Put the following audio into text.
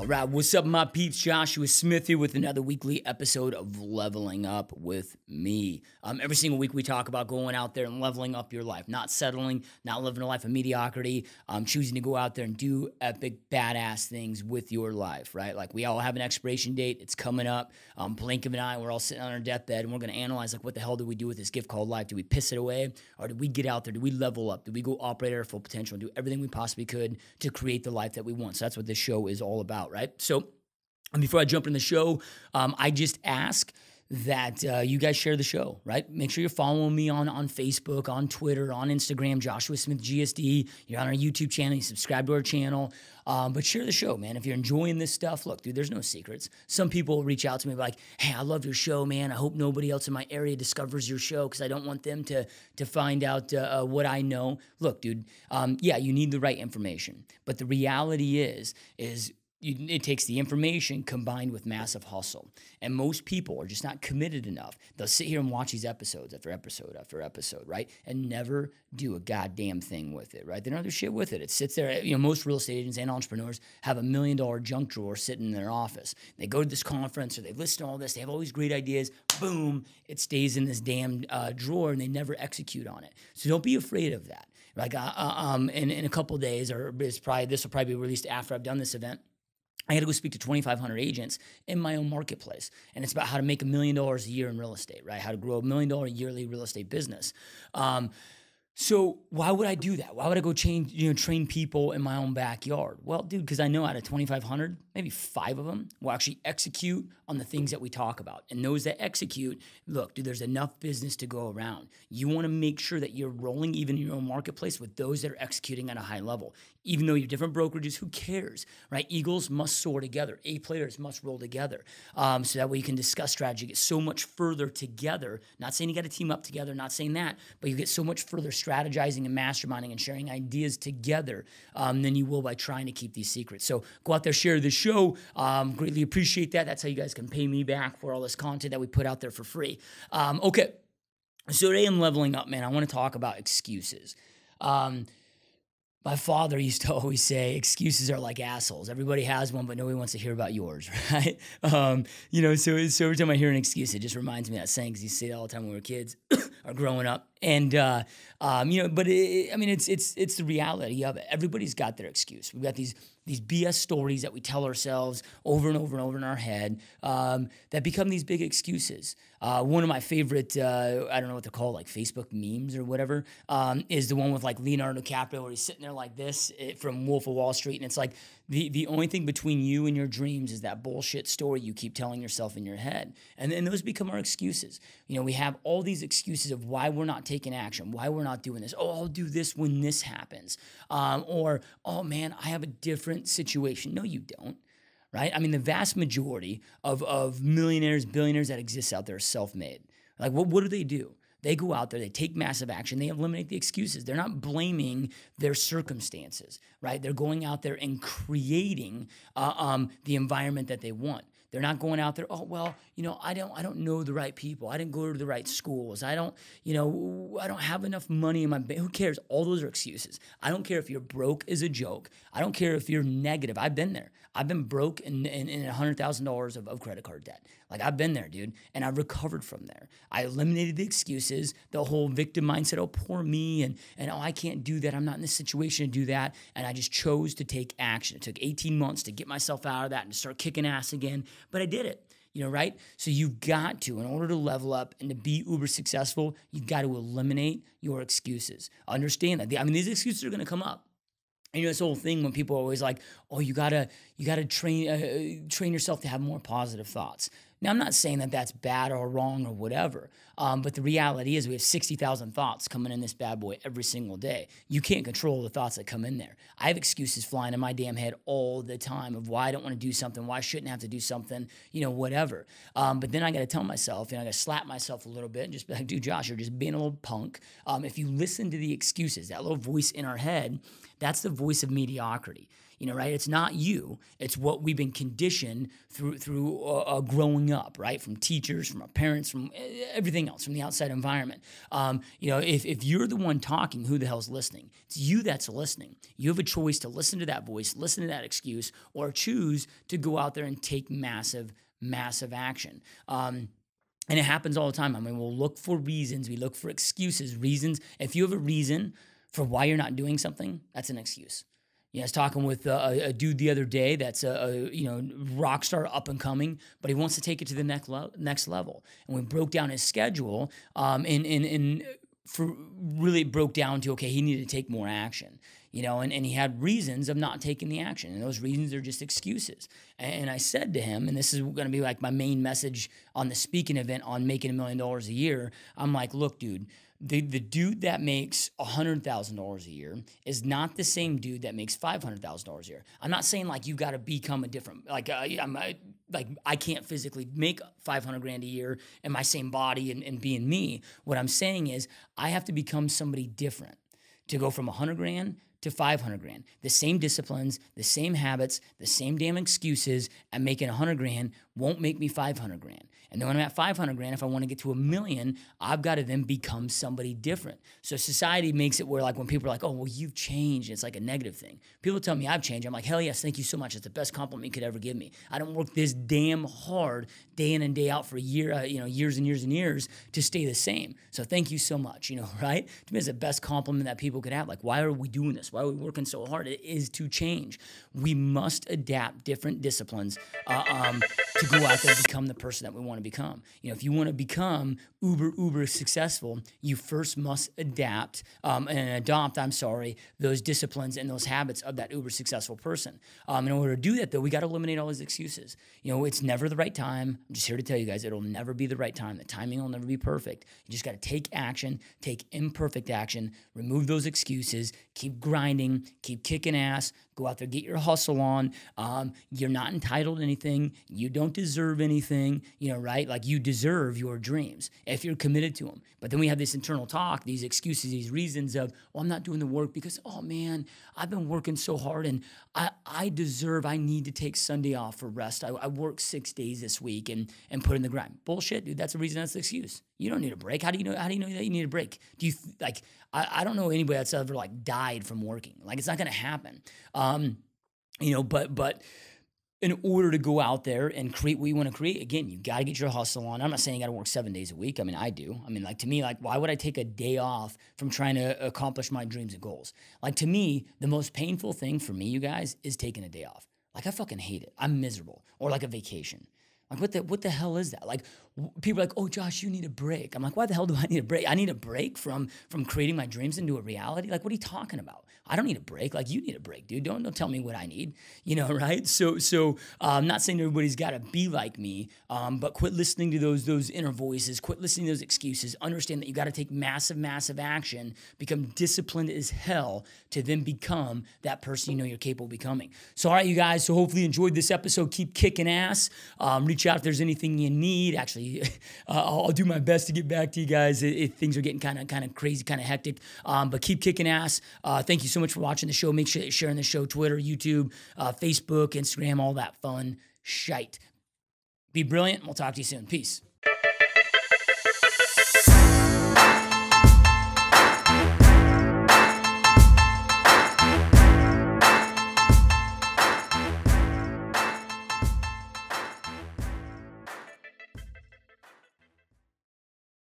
right, what's up, my peeps? Joshua Smith here with another weekly episode of Leveling Up with me. Every single week we talk about going out there and leveling up your life, not settling, not living a life of mediocrity, choosing to go out there and do epic, badass things with your life, right? Like we all have an expiration date. It's coming up. Blink of an eye, we're all sitting on our deathbed, and we're going to analyze, like, what the hell do we do with this gift called life? Do we piss it away, or did we get out there? Do we level up? Do we go operate at our full potential and do everything we possibly could to create the life that we want? So that's what this show is all about, right? So before I jump in the show, I just ask that you guys share the show, right? Make sure you're following me on Facebook, on Twitter, on Instagram, Joshua Smith GSD. You're on our YouTube channel, you subscribe to our channel, but share the show, man. If you're enjoying this stuff, look, dude, there's no secrets. Some people reach out to me like, hey, I love your show, man. I hope nobody else in my area discovers your show because I don't want them to find out what I know. Look, dude, yeah, you need the right information, but the reality is it takes the information combined with massive hustle. And most people are just not committed enough. They'll sit here and watch these episodes after episode after episode, right? And never do a goddamn thing with it, right? They don't do shit with it. It sits there. You know, most real estate agents and entrepreneurs have $1 million junk drawer sitting in their office. They go to this conference or they listen to all this. They have all these great ideas. Boom, it stays in this damn drawer and they never execute on it. So don't be afraid of that. Like in a couple of days, or this will probably be released after I've done this event, I got to go speak to 2,500 agents in my own marketplace. And it's about how to make $1 million a year in real estate, right? How to grow $1 million yearly real estate business. So why would I do that? Why would I go train people in my own backyard? Well, dude, because I know out of 2,500, maybe 5 of them will actually execute on the things that we talk about. And those that execute, look, dude, there's enough business to go around. You want to make sure that you're rolling even in your own marketplace with those that are executing at a high level. Even though you're different brokerages, who cares, right? Eagles must soar together. A players must roll together. So that way you can discuss strategy, get so much further together. Not saying you got to team up together, not saying that, but you get so much further strategizing and masterminding and sharing ideas together than you will by trying to keep these secrets. So go out there, share the show. Greatly appreciate that. That's how you guys can pay me back for all this content that we put out there for free. Okay, so today I'm leveling up, man. I want to talk about excuses. My father used to always say, excuses are like assholes. Everybody has one, but nobody wants to hear about yours, right? So every time I hear an excuse, it just reminds me of that saying, because he said it all the time when we were kids or growing up. And, but it's the reality of it. Everybody's got their excuse. We've got these BS stories that we tell ourselves over and over and over in our head that become these big excuses. One of my favorite, I don't know what they're called, like Facebook memes or whatever, is the one with like Leonardo DiCaprio where he's sitting there like this from Wolf of Wall Street. And it's like the only thing between you and your dreams is that bullshit story you keep telling yourself in your head. And then those become our excuses. You know, we have all these excuses of why we're not taking action, why we're not doing this. Oh, I'll do this when this happens. Or, oh man, I have a different situation. No, you don't. Right? I mean, the vast majority of millionaires, billionaires that exist out there are self-made. Like, what do? They go out there, they take massive action, they eliminate the excuses. They're not blaming their circumstances, right? They're going out there and creating the environment that they want. They're not going out there, oh, well, I don't know the right people. I didn't go to the right schools. I don't have enough money in my bank. Who cares? All those are excuses. I don't care if you're broke is a joke. I don't care if you're negative. I've been there. I've been broke in $100,000 of credit card debt. Like, I've been there, dude, and I've recovered from there. I eliminated the excuses, the whole victim mindset, oh, poor me, and oh, I can't do that. I'm not in this situation to do that, and I just chose to take action. It took 18 months to get myself out of that and to start kicking ass again, but I did it. Right? So you've got to, in order to level up and to be uber successful, you've got to eliminate your excuses. Understand that. These excuses are going to come up. And this whole thing when people are always like, oh, you gotta train yourself to have more positive thoughts. Now, I'm not saying that that's bad or wrong or whatever, but the reality is we have 60,000 thoughts coming in this bad boy every single day. You can't control the thoughts that come in there. I have excuses flying in my damn head all the time of why I don't want to do something, why I shouldn't have to do something, whatever. But then I got to tell myself, I got to slap myself a little bit and just be like, dude, Josh, you're just being a little punk. If you listen to the excuses, that little voice in our head, that's the voice of mediocrity. right? It's not you. It's what we've been conditioned through growing up, right? From teachers, from our parents, from everything else, from the outside environment. If you're the one talking, who the hell's listening? It's you that's listening. You have a choice to listen to that voice, listen to that excuse, or choose to go out there and take massive action. And it happens all the time. I mean, we'll look for reasons. We look for excuses, reasons. If you have a reason for why you're not doing something, that's an excuse. I was talking with a dude the other day that's a rock star, up and coming, but he wants to take it to the next level. And we broke down his schedule, and really broke down to, okay, he needed to take more action. And he had reasons of not taking the action. And those reasons are just excuses. And I said to him, and this is going to be like my main message on the speaking event on making $1 million a year. I'm like, look, dude, the dude that makes $100,000 a year is not the same dude that makes $500,000 a year. I'm not saying like you got to become a different, I can't physically make $500,000 a year in my same body and being me. What I'm saying is I have to become somebody different to go from $100,000 to $500,000. The same disciplines, the same habits, the same damn excuses, and making $100,000 won't make me $500,000. And then when I'm at $500,000, if I want to get to $1 million, I've got to then become somebody different. So society makes it where, like, when people are like, oh, well, you've changed, it's like a negative thing. People tell me I've changed. I'm like, hell yes, thank you so much. It's the best compliment you could ever give me. I don't work this damn hard day in and day out for a year, years and years and years to stay the same. So thank you so much, right? To me, it's the best compliment that people could have. Like, why are we doing this? Why are we working so hard? It is to change. We must adapt different disciplines to go out there and become the person that we want to become. If you want to become uber successful, you first must adapt and adopt those disciplines and those habits of that uber successful person. In order to do that, though, we got to eliminate all those excuses. It's never the right time. I'm just here to tell you guys, it'll never be the right time. The timing will never be perfect. You just got to take action, take imperfect action, remove those excuses, keep grinding, keep kicking ass, go out there, get your hustle on. You're not entitled to anything. You don't deserve anything, right? Like, you deserve your dreams if you're committed to them. But then we have this internal talk, these excuses, these reasons of, oh, I'm not doing the work because, oh man, I've been working so hard and I need to take Sunday off for rest. I work 6 days this week and put in the grind. Bullshit, dude. That's a reason. That's the excuse. You don't need a break. How do you know that you need a break? Do you I don't know anybody that's ever died from working. Like, it's not going to happen. But in order to go out there and create what you want to create, again, you got to get your hustle on. I'm not saying you got to work 7 days a week. I mean, I do. I mean, to me, why would I take a day off from trying to accomplish my dreams and goals? To me, the most painful thing for me, you guys, is taking a day off. I fucking hate it. I'm miserable. Or a vacation. What the hell is that? People are like, oh, Josh, you need a break. I'm like, why the hell do I need a break? I need a break from creating my dreams into a reality? What are you talking about? I don't need a break. You need a break, dude. Don't tell me what I need, right? So I'm not saying everybody's got to be like me, but quit listening to those inner voices. Quit listening to those excuses. Understand that you got to take massive action, become disciplined as hell to then become that person you're capable of becoming. So, all right, you guys, so hopefully you enjoyed this episode. Keep kicking ass. Reach out if there's anything you need. Actually, I'll do my best to get back to you guys if things are getting kind of crazy, kind of hectic. But keep kicking ass. Thank you so much for watching the show. Make sure you're sharing the show, Twitter, YouTube, Facebook, Instagram, all that fun shite. Be brilliant. We'll talk to you soon. Peace.